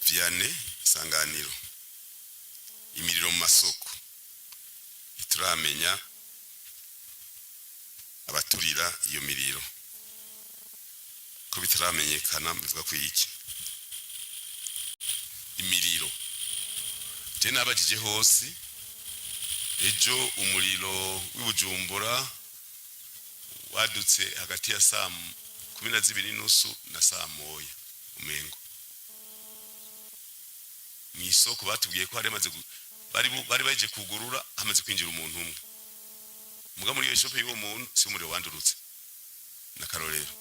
Vianney Isanganiro imiriro mu masoko ituramenya abaturira iyo miriro ko bitaramenyekana bivuga ko iki imiriro je nabajije hose ejo umuriro w'ibujumbura wadutse hagati ya saa 12:30 na saa 1 umengo misoko batubwiye ko bari baje kugurura hamaze kwinjira umuntu umwe muga muri iyo shop y'uwo muntu si umuriro wandurutse na karorero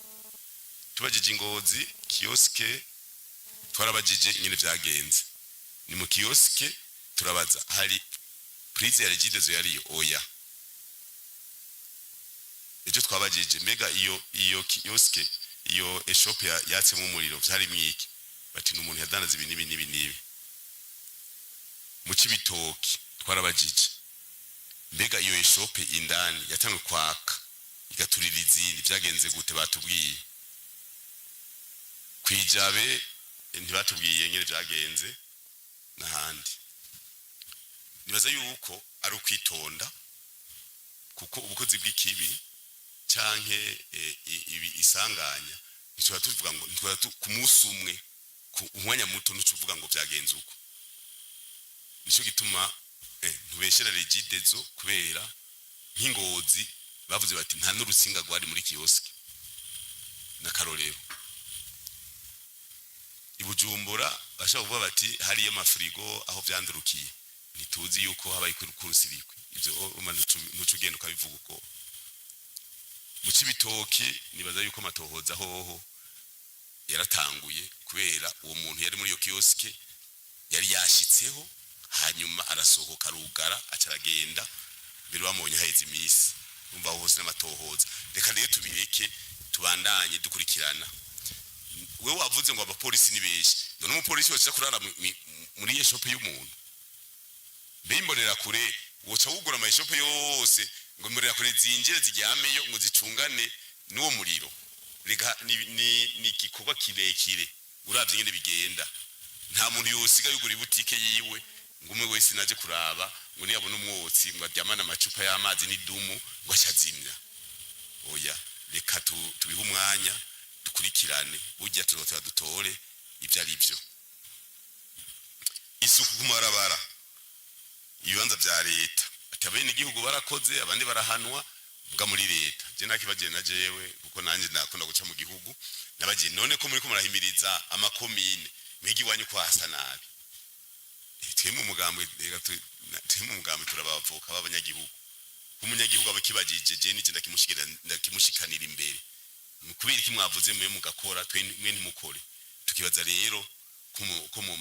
tubajije Ngozi kioske twarabajije nyine vyagenze ni mu kioske turabaza hari prise ya regidezo yari oya ejo twabajije mega iyo kioske iyo shop yatse mu muriro vyari mwiki bati n'umuntu yadanaza ibintu mu Cibitoki twarabajije mbega iyo shop indani yatangwe kwaka igaturira izindi vyagenze gute batubwiye kwijabe ntibatubwiye ngene vyagenze nahandi nibaza yuko ari ukwitonda kuko ubukozi bw'ikibi canke ibi isanganya icyo tuvuga ngo ntwara kumusumwe ku umwanya muto n'ucuvuga ngo vyagenze uko nico gituma ntubeshera regidezo kubera nk'Ingozi bavuze bati nta n'urusinga rwari muri kioske na karorero ibujumbura bashaka kuvuga bati hari amafrigo aho vyandurukiye nituzi yuko habaye kurusirikwe ivyo ntucugenda ukabivuga uko mu Cibitoki nibaza yuko matohoza hoho yaratanguye kubera uwo muntu yari muri iyo kioske yari yashitseho hanyuma arasohoka rugara acaragenda mbere bamonye haheze imisi umva hose n'amatohoza reka rero tubireke tubandanye dukurikirana we wavuze ngo abapolisi ni beshi none umupolisi wese kurara muri iyo shop y'umuntu bimbonera kure woca wugura ama shop yose ngo murira kure zinjire zijyameyo ngo zicungane n'uwo muriro rega ni kikuba kirekire uravye nyene bigenda nta muntu yosiga yugura ibutike yiwe ngume wese naje kuraba ngo niyabona umwotsi ngo adyamana amacupa y'amazi n'idumu ngo ashazimya oya reka tubihe umwanya dukurikirane burya turota dutore ivyo ari byo isuku kumarabara ibibanza vya leta atabene igihugu barakoze abandi barahanwa bwa muri leta je nakibagiye na jewe kuko nanje nakunda guca mu gihugu nabagiye none ko muri ko murahimiriza amakomine migi wanyu ko hasa nabi twemu mugambo turabavoka b'abanyagihugu umunyagihugu abakibagije je n'iki ndakimushikanira imbere mukubira iki mwavuze mwe mugakora twe ntimukore tukibaza rero ko mu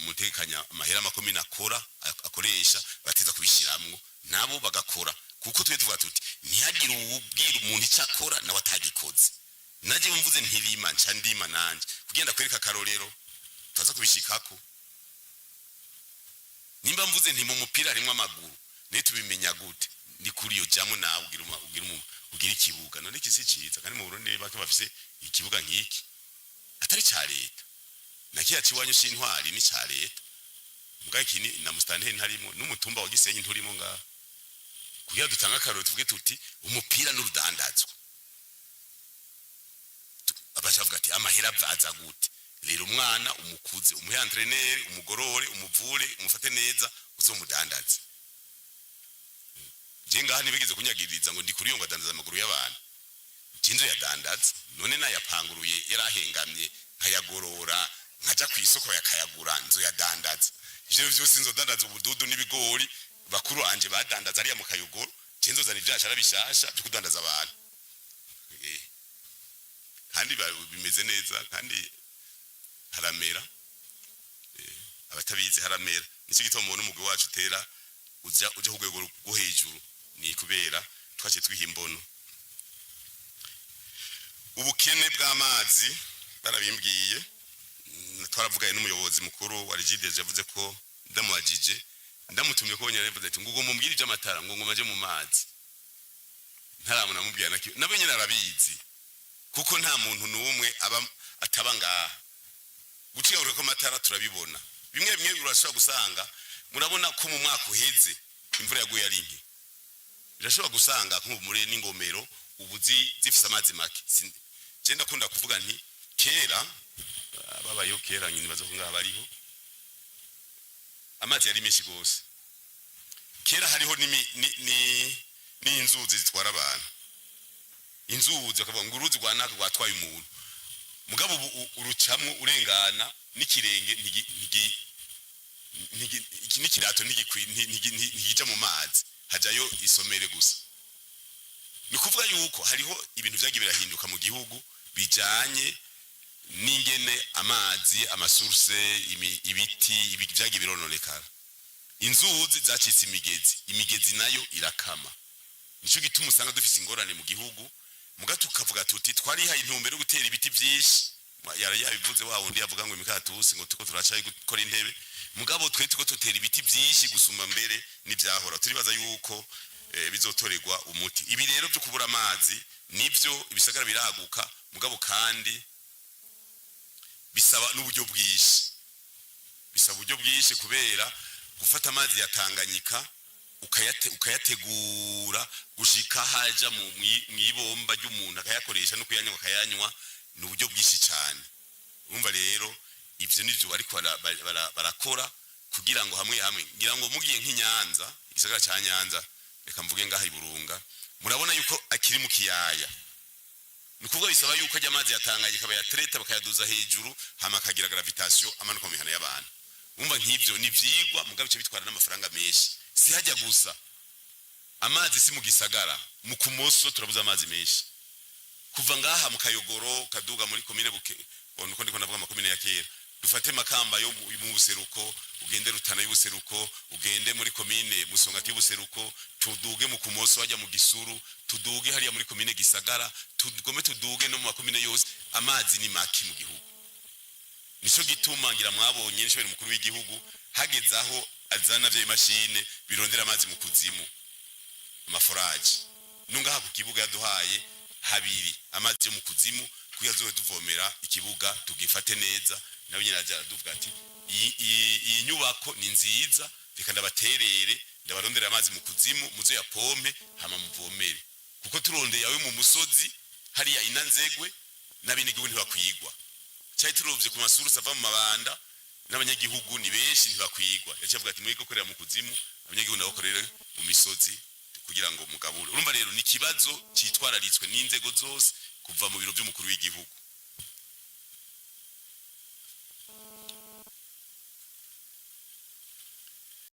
mutekanya amahera makomine akoresha bateza kubishiramwo nabo bagakora kuko twe tuvuga tuti ntihagire ubwira umuntu icakora nawe atagikoze naje mvuze ntirima nca ndima nanje kugenda kwereka karorero taza kubishikako nimba mvuze nti mu mupira harimo amaguru ne tubimenya gute ni kuri iyo jamu nawe ugira ikibuga none kisi ciza kandi mu Burundi bake bafise ikibuga nk'iki atari ca leta nakiya ciwanyu shintwari ni ca leta mugaye kini na mustanteri ntarimo n'umutumba wa Gisenyi nturimo nga kugira dutanga karoro tuvuge tuti umupira n'urudandazwa abachavuga ati amahera bvaza gute rero umwana umukuze umuhe entraîneur umugorore umuvure umufate neza uzomudandaza jenga hani bigeze kunyagiriza ngo ndi kuri yo ngadandaza amaguru y'abantu kinzo yadandaza none nayapanguruye yarahengamye nkayagorora nkaja kwisoko yakayagura nzo yadandaza ivyo vyose nzo dandaza ubududu n'ibigori bakuru anje badandaza ari ya mukayogoro kinzo zani vyashara bishasha byo kudandaza abantu kandi bimeze neza kandi haramera abatabizi haramera nico gituma umuntu umugwi wacu tera uja kugwego rwo hejuru ni kubera twace twihimbono ubukene bw'amazi barabimbwiye twaravugaye n'umuyobozi mukuru wa Regidezo yavuze ko ndamwajije ndamutumye ko yavuze ati ngugo mumbwire iby'amatara ngo ngomaje mu mazi ntaramuna mubwira nabo nyine arabizi kuko nta muntu n'umwe aba ataba ngaha gucika ko amatara turabibona bimwe bimwe birashobora gusanga murabona ko mu mwaka uheze imvura yaguye ari nke birashobora gusanga nko muri n'ingomero ubuzi zifise amazi make je ndakunda kuvuga nti kera babayo kera nyine bazo ngaha bariho amazi yari menshi gose kera hariho ni inzuzi zitwara abantu inzuzi akavuga ngo uruzi rwa naka rwatwaye umuntu mugabo urucamwe urengana n'ikirenge nikirato ntigija mu mazi hajayo isomere gusa ni kuvuga yuko hariho ibintu vyagiye birahinduka mu gihugu bijanye n'ingene amazi amasource ibiti vyagiye birononekara inzuzi zacitse imigezi nayo irakama nico gituma usanga dufise ingorane mu gihugu mugato ukavuga tuti twarihaye intumbero yo gutera ibiti vyinshi yabivuze wa wundi yavuga ngo imikatusi ngo tuko turacaye gukora intebe mugabo twe tuko tutera ibiti vyinshi gusumba mbere n'ivyahora turibaza yuko bizotorerwa umuti ibi rero byo kubura amazi nivyo ibisagara biraguka mugabo kandi bisaba n'uburyo bwinshi kubera gufata amazi ya Tanganyika ukayategura gushika haja mu ibomba ry'umuntu akayakoresha no kuyanywa n'uburyo bwinshi cyane urumva rero ivyo nivyo bariko barakora kugira ngo hamwe ngira ngo mugiye nk'Inyanza igisagara ca Nyanza reka mvuge ngaha iburunga murabona yuko akiri mu kiyaya nukuvuga bisaba yuko ajya amazi yatanganyika bayatreta bakayaduza hejuru hama kagira gravitation amanuka mu mihana y'abantu umva nk'ivyo ni vyigwa mugabo cyo bitwara n'amafaranga menshi si hajya gusa amazi si mu gisagara mu kumoso turabuza amazi menshi kuva ngaha mu Kayogoro kaduga muri komine buke nuko ndiko navuga makomine ya kera dufate Makamba yo mu buseruko ugende Rutana y'ubuseruko ugende muri komine Musongati y'ubuseruko tuduge mu kumoso wajya mu Gisuru tuduge hariya muri komine Gisagara tuduge no mu makomine yose amazi ni maki mu gihugu nico gituma ngira mwabonye nshobora mukuru w'igihugu hagezaho azana vya mashine birondera amazi mu kuzimu amaforaje nungaha ku kibuga yaduhaye habiri amazi yo mu kuzimu kuya zo tuvomera ikibuga tugifate neza nawe nyina aja duvuga ati iyi nyubako ni nziza reka ndabaterere ndabarondera amazi mu kuzimu muzo ya pompe hama muvomere kuko turondeye yawe mu musozi hariya inanzegwe n'abenegihugu ntibakwigwa cyari turovye ku masurusa ava mu mabanda n'abanyagihugu ni benshi ntibakwigwa yacavuga ati mwiko korera mu kuzimu abanyagihugu nabo korera mu misozi kugira ngo mugabure urumva rero ni kibazo citwararitswe n'inzego zose kuva mu biro by'umukuru w'igihugu